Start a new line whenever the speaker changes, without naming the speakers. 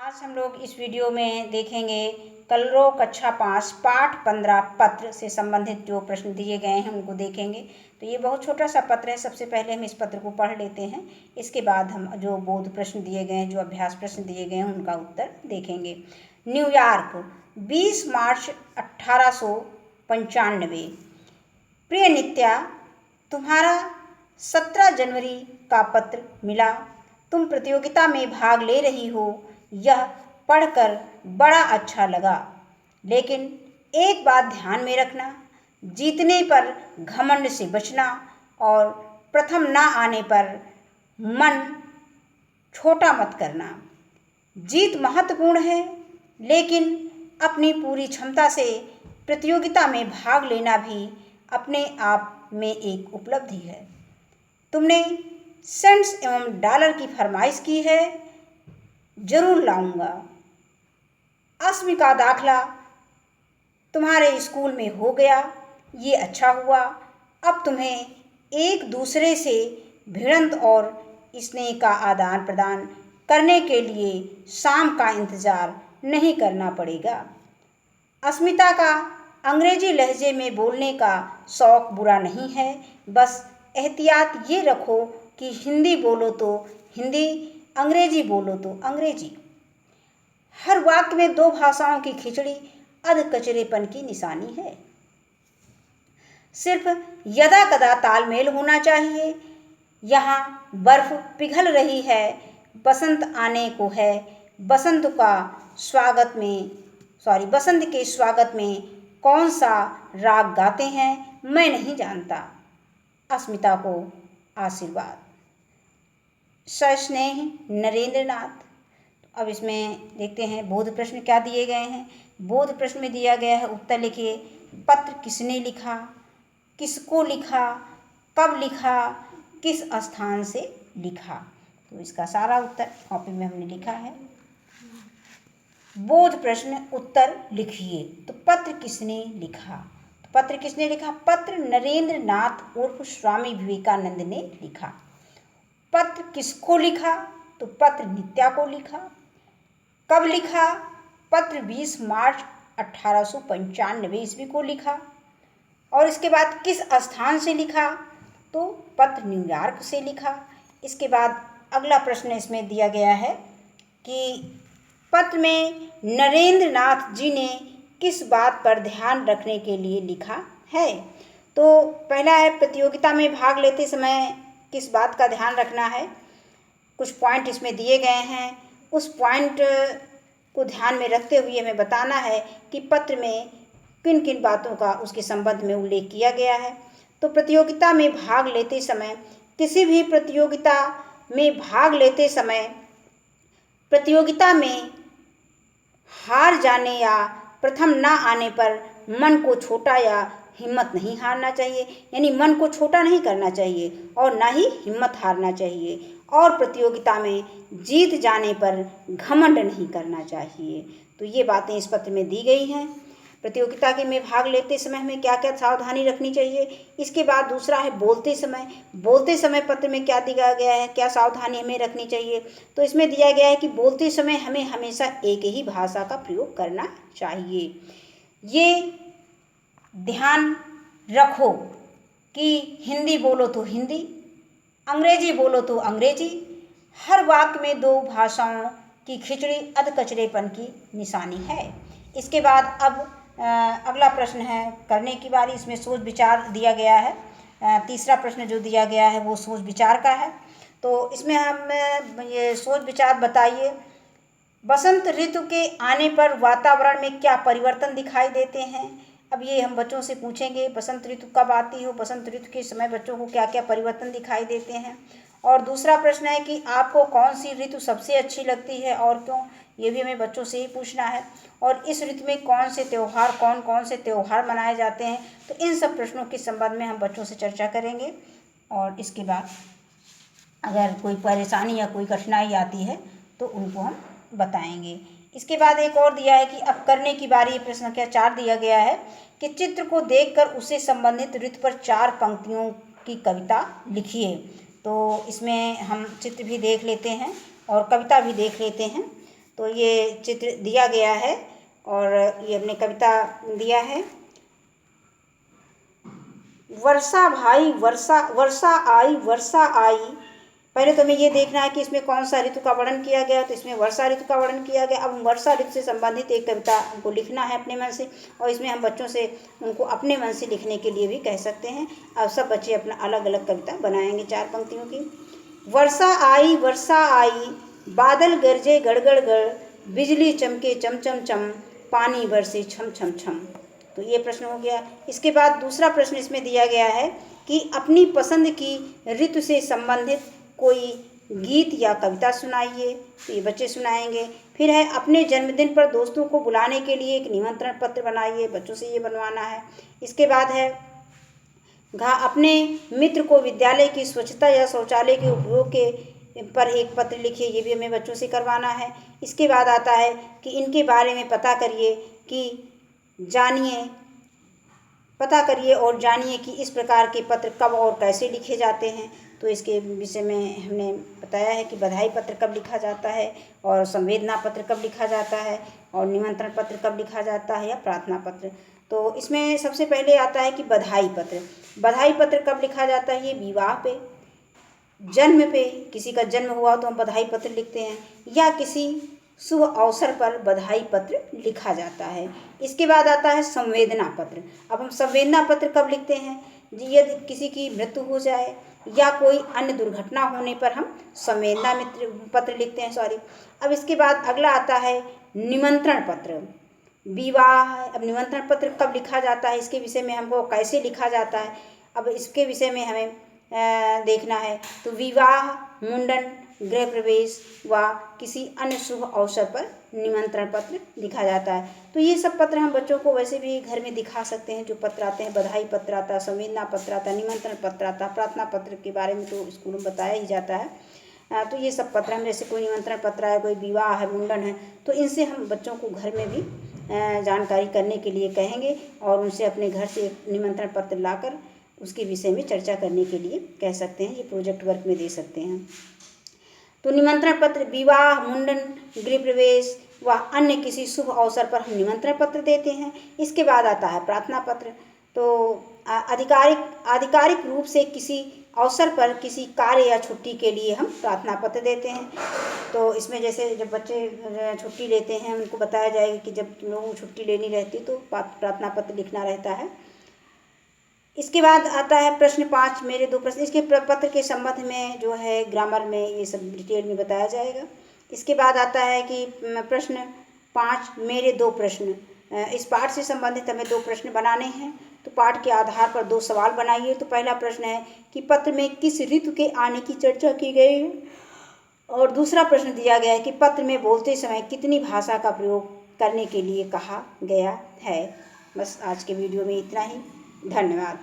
आज हम लोग इस वीडियो में देखेंगे कलरव कक्षा 5 पाठ 15 पत्र से संबंधित जो प्रश्न दिए गए हैं उनको देखेंगे। तो ये बहुत छोटा सा पत्र है। सबसे पहले हम इस पत्र को पढ़ लेते हैं, इसके बाद हम जो बोध प्रश्न दिए गए हैं, जो अभ्यास प्रश्न दिए गए हैं, उनका उत्तर देखेंगे। न्यूयॉर्क 20 मार्च 1895। प्रिय नित्या, तुम्हारा 17 जनवरी का पत्र मिला। तुम प्रतियोगिता में भाग ले रही हो, यह पढ़कर बड़ा अच्छा लगा। लेकिन एक बात ध्यान में रखना, जीतने पर घमंड से बचना और प्रथम ना आने पर मन छोटा मत करना। जीत महत्वपूर्ण है, लेकिन अपनी पूरी क्षमता से प्रतियोगिता में भाग लेना भी अपने आप में एक उपलब्धि है। तुमने सेंट्स एवं डॉलर की फरमाइश की है, जरूर लाऊंगा। अस्मि का दाखला तुम्हारे स्कूल में हो गया, ये अच्छा हुआ। अब तुम्हें एक दूसरे से भिड़ंत और स्नेह का आदान प्रदान करने के लिए शाम का इंतजार नहीं करना पड़ेगा। अस्मिता का अंग्रेजी लहजे में बोलने का शौक बुरा नहीं है, बस एहतियात ये रखो कि हिंदी बोलो तो हिंदी, अंग्रेजी बोलो तो अंग्रेजी। हर वाक्य में दो भाषाओं की खिचड़ी अध कचरेपन की निशानी है। सिर्फ यदा कदा तालमेल होना चाहिए। यहाँ बर्फ पिघल रही है, बसंत आने को है। बसंत के स्वागत में कौन सा राग गाते हैं मैं नहीं जानता। अस्मिता को आशीर्वाद। सस्नेह नरेंद्रनाथ। अब इसमें देखते हैं बोध प्रश्न क्या दिए गए हैं। बोध प्रश्न में दिया गया है, उत्तर लिखिए। पत्र किसने लिखा, किसको लिखा, कब लिखा, किस स्थान से लिखा। तो इसका सारा उत्तर कॉपी में हमने लिखा है। बोध प्रश्न उत्तर लिखिए। तो पत्र किसने लिखा, तो पत्र किसने लिखा? पत्र नरेंद्रनाथ उर्फ स्वामी विवेकानंद ने लिखा। पत्र किसको लिखा? तो पत्र नित्या को लिखा। कब लिखा? पत्र 20 मार्च 1895 ईस्वी को लिखा। और इसके बाद किस स्थान से लिखा? तो पत्र न्यूयॉर्क से लिखा। इसके बाद अगला प्रश्न इसमें दिया गया है कि पत्र में नरेंद्रनाथ जी ने किस बात पर ध्यान रखने के लिए लिखा है। तो पहला है, प्रतियोगिता में भाग लेते समय किस बात का ध्यान रखना है। कुछ पॉइंट इसमें दिए गए हैं, उस पॉइंट को ध्यान में रखते हुए हमें बताना है कि पत्र में किन किन बातों का उसके संबंध में उल्लेख किया गया है। तो प्रतियोगिता में भाग लेते समय, किसी भी प्रतियोगिता में भाग लेते समय प्रतियोगिता में हार जाने या प्रथम ना आने पर मन को छोटा या हिम्मत नहीं हारना चाहिए। यानी मन को छोटा नहीं करना चाहिए और ना ही हिम्मत हारना चाहिए। और प्रतियोगिता में जीत जाने पर घमंड नहीं करना चाहिए। तो ये बातें इस पत्र में दी गई हैं। प्रतियोगिता के में भाग लेते समय हमें क्या क्या सावधानी रखनी चाहिए। इसके बाद दूसरा है बोलते समय। बोलते समय पत्र में क्या दिया गया है, क्या सावधानी हमें रखनी चाहिए। तो इसमें दिया गया है कि बोलते समय हमें हमेशा एक ही भाषा का प्रयोग करना चाहिए। ये ध्यान रखो कि हिंदी बोलो तो हिंदी, अंग्रेजी बोलो तो अंग्रेजी। हर वाक्य में दो भाषाओं की खिचड़ी अध कचरेपन की निशानी है। इसके बाद अब अगला प्रश्न है करने की बारी। इसमें सोच विचार दिया गया है। तीसरा प्रश्न जो दिया गया है वो सोच विचार का है। तो इसमें हम ये सोच विचार बताइए। बसंत ऋतु के आने पर वातावरण में क्या परिवर्तन दिखाई देते हैं। अब ये हम बच्चों से पूछेंगे, बसंत ऋतु कब आती हो, बसंत ऋतु के समय बच्चों को क्या क्या परिवर्तन दिखाई देते हैं। और दूसरा प्रश्न है कि आपको कौन सी ऋतु सबसे अच्छी लगती है और क्यों, ये भी हमें बच्चों से ही पूछना है। और इस ऋतु में कौन से त्यौहार मनाए जाते हैं। तो इन सब प्रश्नों के संबंध में हम बच्चों से चर्चा करेंगे। और इसके बाद अगर कोई परेशानी या कोई कठिनाई आती है तो उनको हम बताएंगे। इसके बाद एक और दिया है कि अब करने की बारी। प्रश्न संख्या 4 दिया गया है कि चित्र को देखकर उससे संबंधित ऋतु पर 4 पंक्तियों की कविता लिखिए। तो इसमें हम चित्र भी देख लेते हैं और कविता भी देख लेते हैं। तो ये चित्र दिया गया है और ये हमने कविता दिया है। वर्षा भाई वर्षा, वर्षा आई वर्षा आई। पहले तो हमें ये देखना है कि इसमें कौन सा ऋतु का वर्णन किया गया, तो इसमें वर्षा ऋतु का वर्णन किया गया। अब वर्षा ऋतु से संबंधित एक कविता हमको लिखना है अपने मन से, और इसमें हम बच्चों से उनको अपने मन से लिखने के लिए भी कह सकते हैं। अब सब बच्चे अपना अलग अलग कविता बनाएंगे 4 पंक्तियों की। वर्षा आई, बादल गरजे गड़गड़ गड़, बिजली चमके चम चम चम, पानी बरसे छम छम छम। तो ये प्रश्न हो गया। इसके बाद दूसरा प्रश्न इसमें दिया गया है कि अपनी पसंद की ऋतु से संबंधित कोई गीत या कविता सुनाइए। तो ये बच्चे सुनाएंगे। फिर है अपने जन्मदिन पर दोस्तों को बुलाने के लिए एक निमंत्रण पत्र बनाइए, बच्चों से ये बनवाना है। इसके बाद है अपने मित्र को विद्यालय की स्वच्छता या शौचालय के उपयोग के पर एक पत्र लिखिए, ये भी हमें बच्चों से करवाना है। इसके बाद आता है कि इनके बारे में पता करिए और जानिए कि इस प्रकार के पत्र कब और कैसे लिखे जाते हैं। तो इसके विषय में हमने बताया है कि बधाई पत्र कब लिखा जाता है, और संवेदना पत्र कब लिखा जाता है, और निमंत्रण पत्र कब लिखा जाता है, या प्रार्थना पत्र। तो इसमें सबसे पहले आता है कि बधाई पत्र। बधाई पत्र कब लिखा जाता है? ये विवाह पे, जन्म पे, किसी का जन्म हुआ तो हम बधाई पत्र लिखते हैं, या किसी शुभ अवसर पर बधाई पत्र लिखा जाता है। इसके बाद आता है संवेदना पत्र। अब हम संवेदना पत्र कब लिखते हैं? यदि किसी की मृत्यु हो जाए या कोई अन्य दुर्घटना होने पर हम संवेदना पत्र लिखते हैं। अब इसके बाद अगला आता है निमंत्रण पत्र। विवाह, अब निमंत्रण पत्र कब लिखा जाता है, इसके विषय में हमको कैसे लिखा जाता है, अब इसके विषय में हमें देखना है। तो विवाह, मुंडन, गृह प्रवेश व किसी अन्य शुभ अवसर पर निमंत्रण पत्र लिखा जाता है। तो ये सब पत्र हम बच्चों को वैसे भी घर में दिखा सकते हैं। जो पत्र आते हैं, बधाई पत्र आता है, संवेदना पत्र आता है, निमंत्रण पत्र आता है, प्रार्थना पत्र के बारे में तो स्कूल में बताया ही जाता है। तो ये सब पत्र हम, जैसे कोई निमंत्रण पत्र है, कोई विवाह है, मुंडन है, तो इनसे हम बच्चों को घर में भी जानकारी करने के लिए कहेंगे, और उनसे अपने घर से निमंत्रण पत्र लाकर उसके विषय में चर्चा करने के लिए कह सकते हैं। ये प्रोजेक्ट वर्क में दे सकते हैं। तो निमंत्रण पत्र विवाह, मुंडन, गृह प्रवेश व अन्य किसी शुभ अवसर पर हम निमंत्रण पत्र देते हैं। इसके बाद आता है प्रार्थना पत्र। तो आधिकारिक रूप से किसी अवसर पर किसी कार्य या छुट्टी के लिए हम प्रार्थना पत्र देते हैं। तो इसमें जैसे जब बच्चे छुट्टी लेते हैं, उनको बताया जाएगा कि जब तुम लोगों को छुट्टी लेनी रहती तो प्रार्थना पत्र लिखना रहता है। इसके बाद आता है प्रश्न 5, मेरे 2 प्रश्न। इसके पत्र के संबंध में जो है ग्रामर में ये सब डिटेल में बताया जाएगा। इसके बाद आता है कि प्रश्न 5, मेरे 2 प्रश्न। इस पाठ से संबंधित हमें 2 प्रश्न बनाने हैं। तो पाठ के आधार पर 2 सवाल बनाइए। तो पहला प्रश्न है कि पत्र में किस ऋतु के आने की चर्चा की गई है, और दूसरा प्रश्न दिया गया है कि पत्र में बोलते समय कितनी भाषा का प्रयोग करने के लिए कहा गया है। बस आज के वीडियो में इतना ही। धन्यवाद।